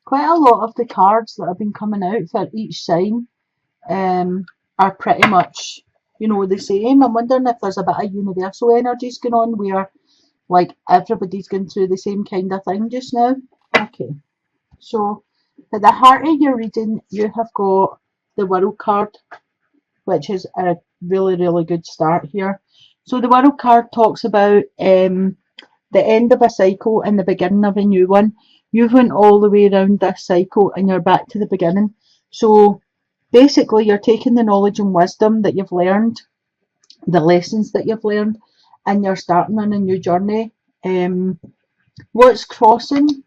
quite a lot of the cards that have been coming out for each sign are pretty much, you know, the same. I'm wondering if there's a bit of universal energies going on where, like, everybody's going through the same kind of thing just now. Okay, so at the heart of your reading, you have got the World card, which is a really, really good start here. So the World card talks about the end of a cycle and the beginning of a new one. You've went all the way around this cycle and you're back to the beginning. So basically you're taking the knowledge and wisdom that you've learned, the lessons that you've learned, and you're starting on a new journey. What's crossing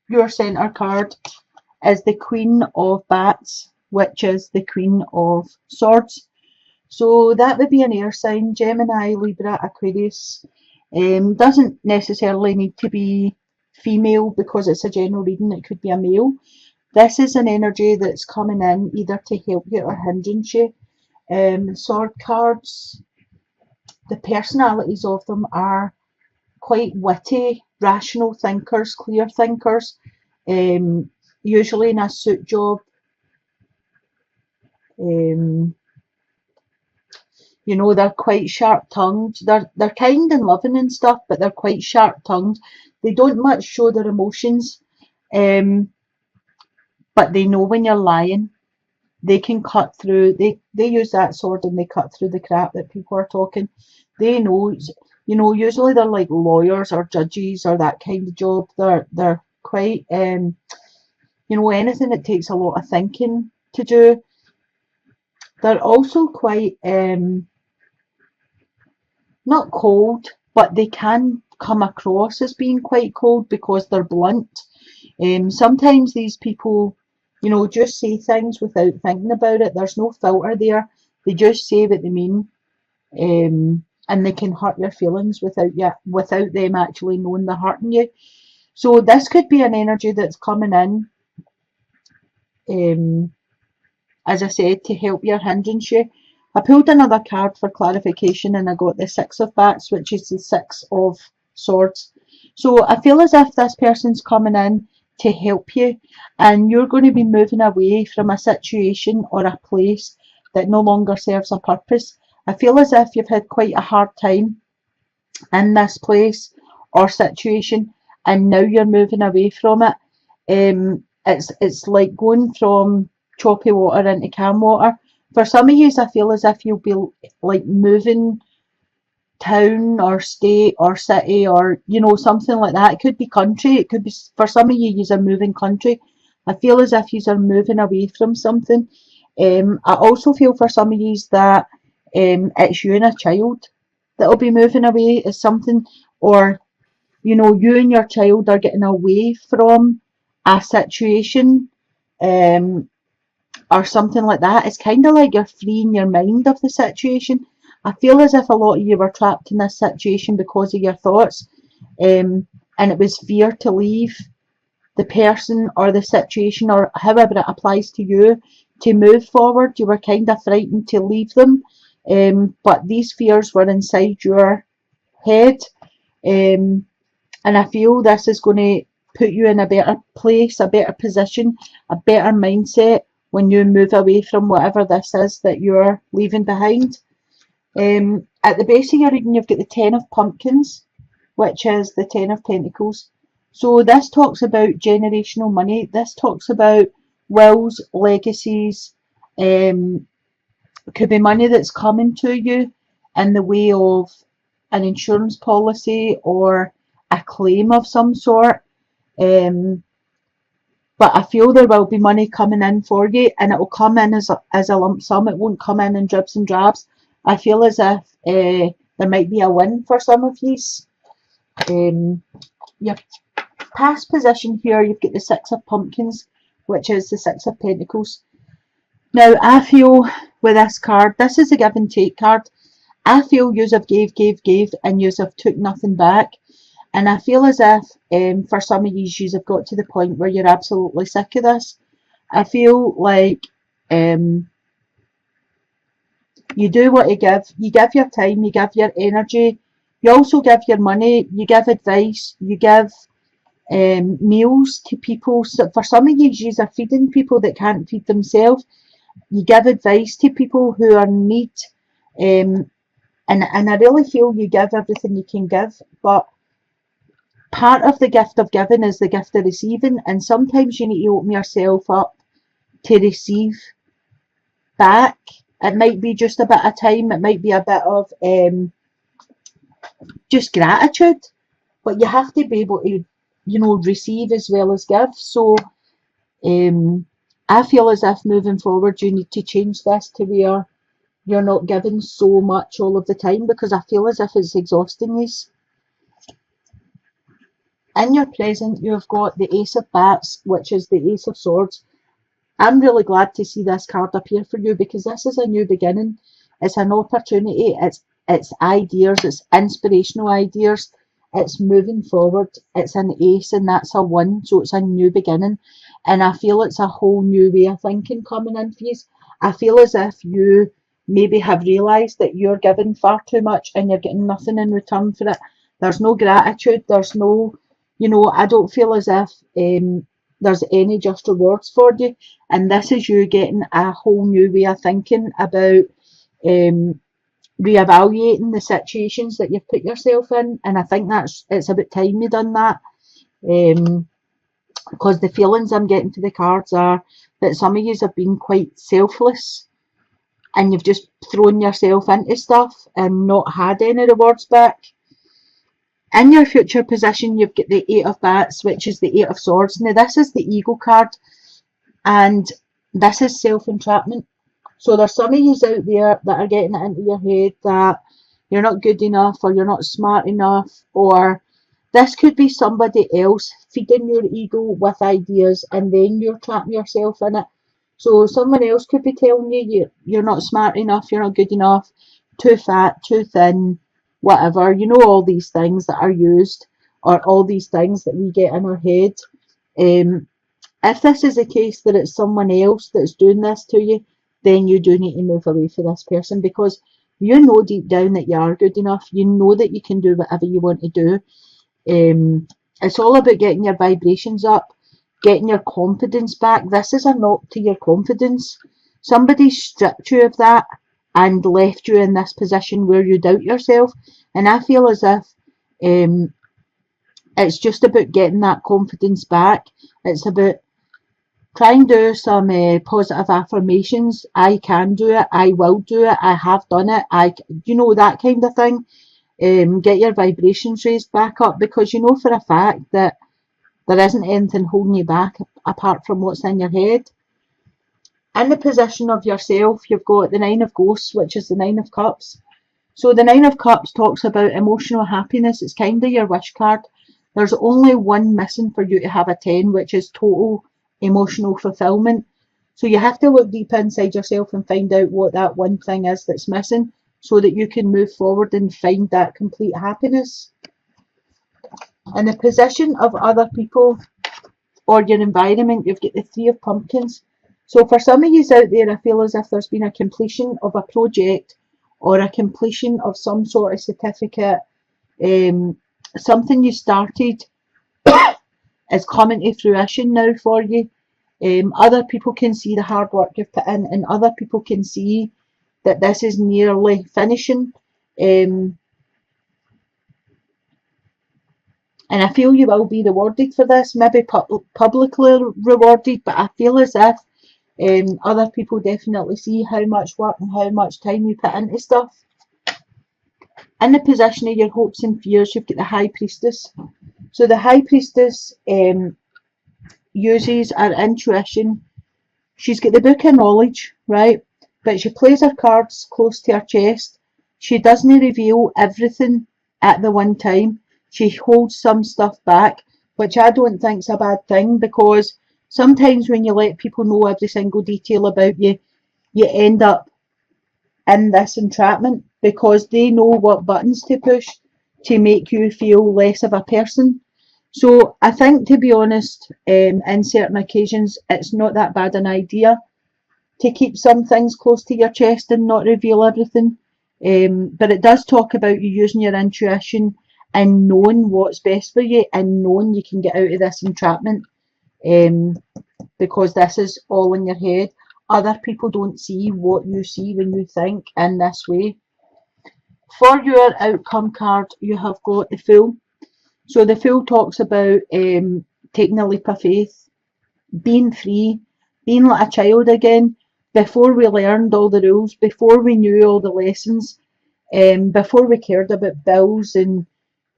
your centre card is the Queen of Bats, which is the Queen of Swords. So that would be an air sign, Gemini, Libra, Aquarius. Doesn't necessarily need to be female because it's a general reading, it could be a male. This is an energy that's coming in either to help you or hindrance you. Sword cards, the personalities of them are quite witty, rational thinkers, clear thinkers, usually in a suit job. You know, they're quite sharp-tongued. They're kind and loving and stuff, but they're quite sharp-tongued. They don't much show their emotions, but they know when you're lying. They can cut through. They use that sword and they cut through the crap that people are talking. They know, you know. Usually they're like lawyers or judges or that kind of job. They're quite, you know, anything that takes a lot of thinking to do. They're also quite not cold, but they can come across as being quite cold because they're blunt. Sometimes these people, you know, just say things without thinking about it. There's no filter there. They just say what they mean, and they can hurt your feelings without them actually knowing they're hurting you. So this could be an energy that's coming in, as I said, to help you or hindrance you. I pulled another card for clarification and I got the Six of Bats, which is the Six of Swords. So I feel as if this person's coming in to help you and you're going to be moving away from a situation or a place that no longer serves a purpose. I feel as if you've had quite a hard time in this place or situation and now you're moving away from it. It's like going from choppy water into calm water. For some of you, I feel as if you'll be like moving town or state or city or, you know, something like that. It could be country. It could be, for some of you, you're moving country. I feel as if you're moving away from something. I also feel for some of you that it's you and a child that'll be moving away is something, or, you know, you and your child are getting away from a situation. Or something like that. It's kind of like you're freeing your mind of the situation. I feel as if a lot of you were trapped in this situation because of your thoughts, and it was fear to leave the person or the situation or however it applies to you to move forward. You were kind of frightened to leave them, but these fears were inside your head, and I feel this is going to put you in a better place, a better position, a better mindset when you move away from whatever this is that you're leaving behind. At the base of your reading, you've got the Ten of Pumpkins, which is the Ten of Pentacles. So this talks about generational money. This talks about wills, legacies. Could be money that's coming to you in the way of an insurance policy or a claim of some sort. But I feel there will be money coming in for you and it will come in as a lump sum. It won't come in dribs and drabs. I feel as if there might be a win for some of you. Your past position here, you've got the Six of Pumpkins, which is the Six of Pentacles. Now, I feel with this card, this is a give and take card. I feel yous have gave, and yous have took nothing back. And I feel as if for some of you have got to the point where you're absolutely sick of this. I feel like you do what you give. You give your time, you give your energy, you also give your money, you give advice, you give meals to people. So for some of you are feeding people that can't feed themselves. You give advice to people who are in need. And I really feel you give everything you can give, but part of the gift of giving is the gift of receiving, and sometimes you need to open yourself up to receive back. It might be just a bit of time, it might be a bit of just gratitude, but you have to be able to, receive as well as give. So I feel as if moving forward you need to change this to where you're not giving so much all of the time, because I feel as if it's exhausting you. In your present, you've got the Ace of Bats, which is the Ace of Swords. I'm really glad to see this card appear for you, because this is a new beginning. It's an opportunity. It's ideas. It's inspirational ideas. It's moving forward. It's an ace, and that's a 1, so it's a new beginning. And I feel it's a whole new way of thinking coming in for you. I feel as if you maybe have realised that you're giving far too much and you're getting nothing in return for it. There's no gratitude. There's no, I don't feel as if there's any just rewards for you. And this is you getting a whole new way of thinking about reevaluating the situations that you've put yourself in. And I think it's about time you done that. Because the feelings I'm getting for the cards are that some of you have been quite selfless and you've just thrown yourself into stuff and not had any rewards back. In your future position, you've got the 8 of Bats, which is the 8 of Swords. Now, this is the ego card, and this is self-entrapment. So there's some of you out there that are getting it into your head that you're not good enough, or you're not smart enough, or this could be somebody else feeding your ego with ideas, and then you're trapping yourself in it. So someone else could be telling you you're not smart enough, you're not good enough, too fat, too thin, whatever, all these things that are used, or all these things that we get in our head. If this is the case that it's someone else that's doing this to you, then you do need to move away from this person, because you know deep down that you are good enough. You know that you can do whatever you want to do. It's all about getting your vibrations up, getting your confidence back. This is a knock to your confidence. Somebody stripped you of that and left you in this position where you doubt yourself. And I feel as if it's just about getting that confidence back. It's about trying to do some positive affirmations. I can do it. I will do it. I have done it. That kind of thing. Get your vibrations raised back up, because you know for a fact that there isn't anything holding you back apart from what's in your head. In the position of yourself, you've got the 9 of Ghosts, which is the 9 of Cups. So the 9 of Cups talks about emotional happiness. It's kind of your wish card. There's only one missing for you to have a 10, which is total emotional fulfillment. So you have to look deep inside yourself and find out what that one thing is that's missing, so that you can move forward and find that complete happiness. In the position of other people or your environment, you've got the 3 of Pumpkins. So for some of you out there, I feel as if there's been a completion of a project or a completion of some sort of certificate. Something you started is coming to fruition now for you. Other people can see the hard work you've put in, and other people can see that this is nearly finishing. And I feel you will be rewarded for this, maybe publicly rewarded, but I feel as if other people definitely see how much work and how much time you put into stuff. In the position of your hopes and fears, you've got the High Priestess. So the High Priestess uses her intuition. She's got the book of knowledge, right? But she plays her cards close to her chest. She doesn't reveal everything at the one time. She holds some stuff back, which I don't think is a bad thing, because sometimes when you let people know every single detail about you, you end up in this entrapment, because they know what buttons to push to make you feel less of a person. So I think, to be honest, in certain occasions, it's not that bad an idea to keep some things close to your chest and not reveal everything. But it does talk about you using your intuition and knowing what's best for you and knowing you can get out of this entrapment, because this is all in your head. Other people don't see what you see when you think in this way. For your outcome card, you have got the Fool. So the Fool talks about taking a leap of faith, being free, being like a child again, before we learned all the rules, before we knew all the lessons, before we cared about bills and,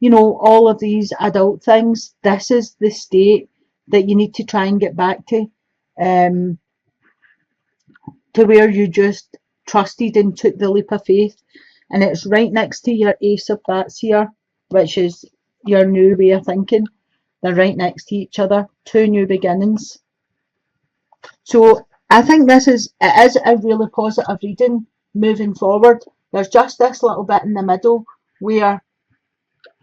you know, all of these adult things. This is the state that you need to try and get back um, to where you just trusted and took the leap of faith. And it's right next to your Ace of Bats here, which is your new way of thinking. They're right next to each other, two new beginnings. So I think it is a really positive reading moving forward. There's just this little bit in the middle where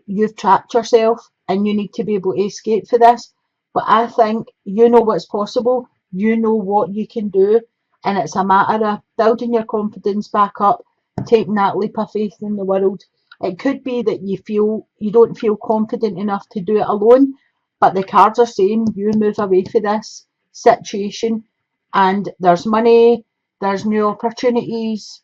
you've trapped yourself and you need to be able to escape for this. But I think you know what's possible, you know what you can do, and it's a matter of building your confidence back up, taking that leap of faith in the world. It could be that you don't feel confident enough to do it alone, but the cards are saying you move away from this situation and there's money, there's new opportunities,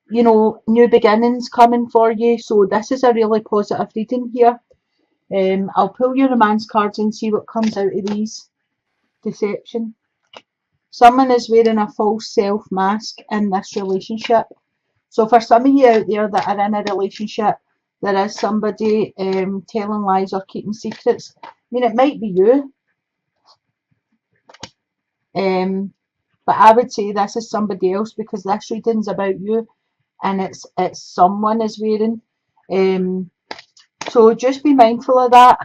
you know, new beginnings coming for you. So this is a really positive reading here. I'll pull your romance cards and see what comes out of these. Deception. Someone is wearing a false self mask in this relationship. So for some of you out there that are in a relationship, there is somebody telling lies or keeping secrets. I mean, it might be you. But I would say this is somebody else because this reading's about you and it's someone is wearing. So just be mindful of that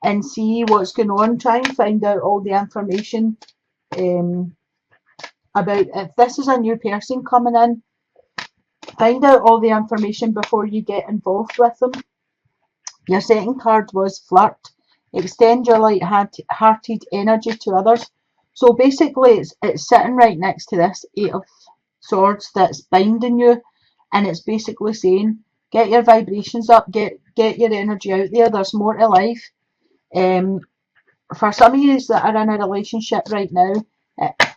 and see what's going on. Try and find out all the information about if this is a new person coming in. Find out all the information before you get involved with them. Your second card was Flirt. Extend your light-hearted energy to others. So basically it's sitting right next to this Eight of Swords that's binding you, and it's basically saying get your vibrations up, get your energy out there. There's more to life. For some of you that are in a relationship right now,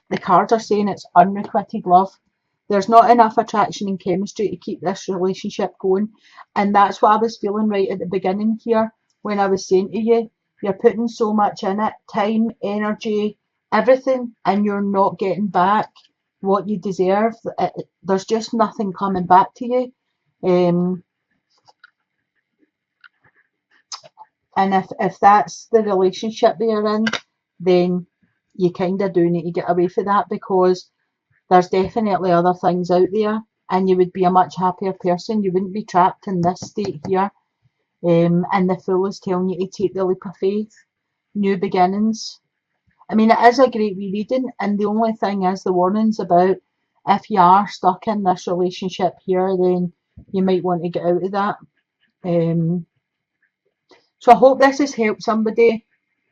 the cards are saying it's unrequited love. There's not enough attraction and chemistry to keep this relationship going, and that's what I was feeling right at the beginning here when I was saying to you, you're putting so much in it, time, energy, everything, and you're not getting back what you deserve. There's just nothing coming back to you. And if that's the relationship that you're in, then you kind of do need to get away from that because there's definitely other things out there and you would be a much happier person. You wouldn't be trapped in this state here. And the Fool is telling you to take the leap of faith, new beginnings. I mean, it is a great reading, and the only thing is the warnings about if you are stuck in this relationship here, then you might want to get out of that. So I hope this has helped somebody.